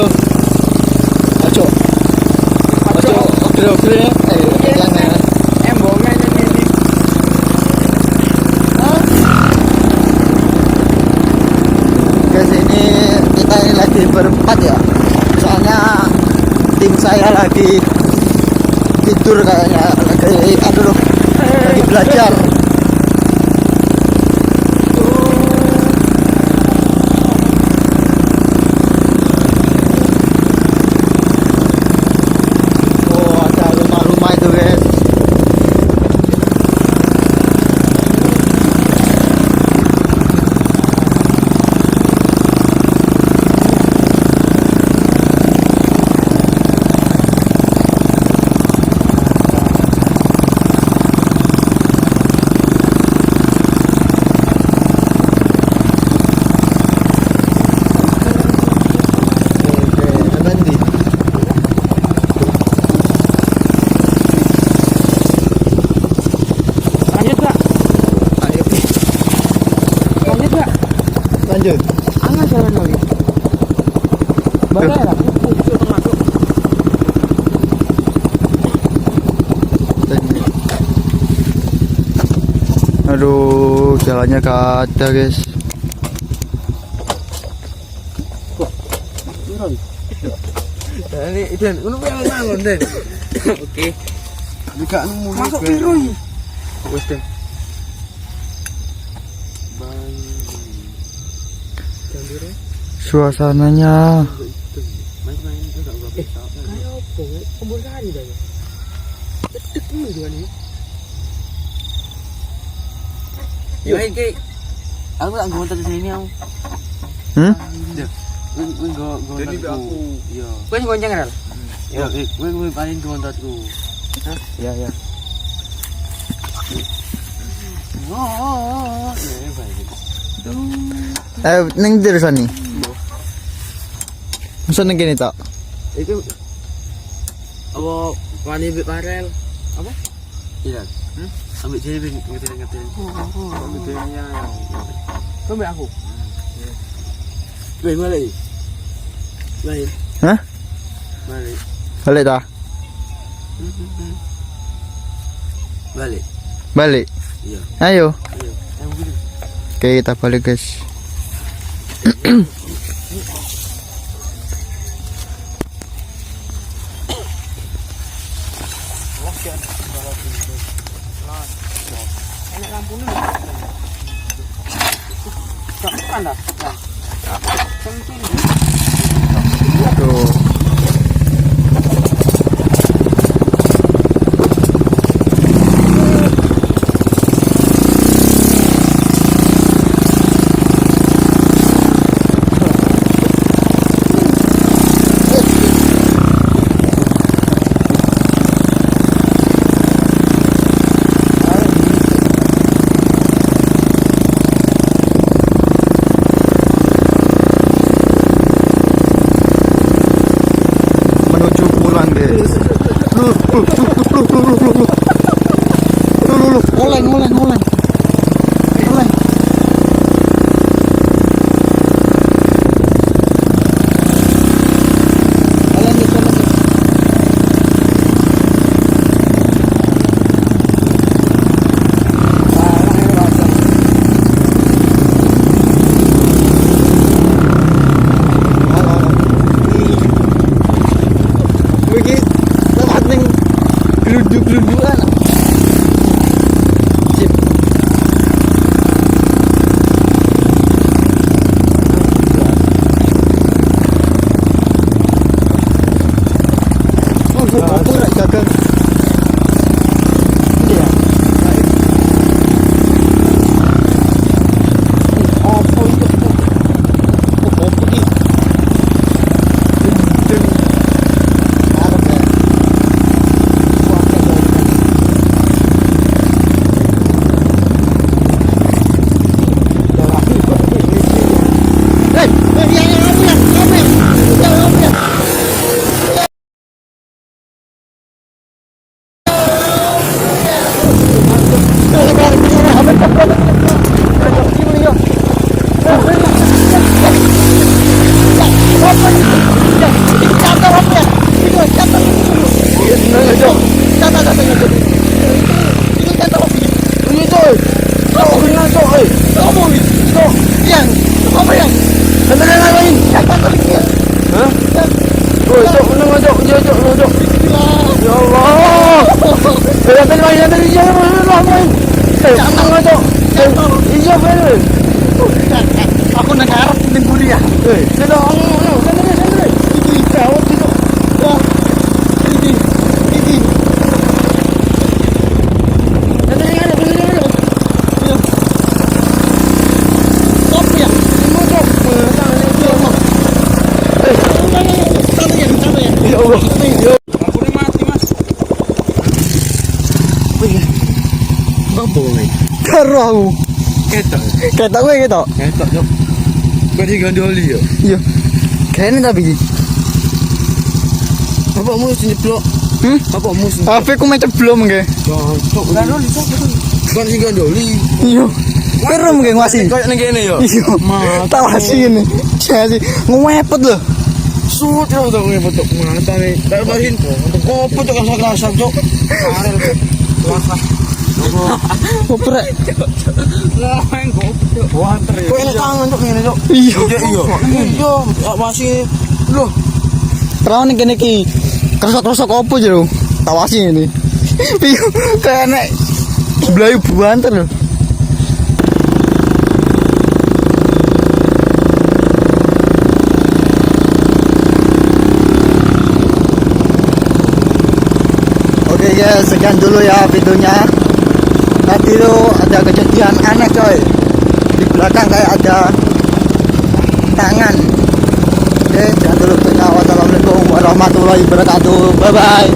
Aduh. Ojo. Ojo ya. Jangan. Embongan ini. Guys, ini kita ini lagi berempat ya. Soalnya tim saya lagi tidur kayaknya, lagi belajar. Oh, ada rumah-rumah itu guys. Lanjut. Angan jalan lagi. Boleh lah. Aduh, jalannya kacau guys. Ini dan ngono kuwi mangon Den. Oke. Buka nemu. Masuk biru iki. Wes Den. Suasananya Kayak opo? Kebun sari dah ya. Detik ini juga nih. Yo iki. Aku tak ngontot di sini aku. Kowe nggo aku. Yo. Kowe gonceng Ral. Yo, kowe paling ngontatku. Hah? Ya. Oh. Ya, baik. ning ndi resane? Masa ning kene tok. Itu apa wani mbek parel? Apa? Iya. Ambil jadi ngerti. Ngertinya. Kau mbak aku. Balik. Hah? Balik. Balik dah. Balik. Balik. Iya. Ayo. Yang begini. Oke, kita balik guys. Enak lampu nih. Kan dah. Kencing. Tuh. Menuju pulang deh. Oleng. Wih, tempat ning geluduk-geludukan. Sip. Oh, apa lek gagang? Iya. Apa itu? Apa iki? Apa yang? Apa yang? Santai ngapain? Hah? Oh, cok, menang cok, cok, cok. Ya Allah. Santai main, santai jangan main. Jangan cok. Iya bener. Aku nang arep ning buri ya. Santai. Iki jawab itu. Wah. Ini. Apa ya? Ya Allah. Aku udah mati mas. Apa ini? Karo aku. Ketok. Ketok kowe ketok. Ketok cok. Beri gandoli ya. Iya. Kayaknya tapi iki. Bapakmu nyeblok. Bapakmu HP ku macet belum nggih. cok. Gandoli cok. Bukan si gandoli. Iya. Karo nggih ngwasi. Kayak ning kene ya. Iya. Tak wasi ini. Jadi ngepet lho. Suut ya udah ngepet cok. Mantap nih. Tak bahin. Kopo cok rasa cok. Arel cok. Oprek. Ngapain kok? Water ya. Kok enak tangan cok ngene cok. Iya. Iya. Masih loh. Perawan ning kene iki. Kerosok-kerosok opo jero? Tak wasi ini. Piye kayak nek sebelahi banter lho. Oke guys, sekian dulu ya videonya. Tadi tuh ada kejadian aneh coy. Di belakang kayak ada tangan. Oke, sekian dulu videonya. Wassalamualaikum warahmatullahi wabarakatuh. Bye bye.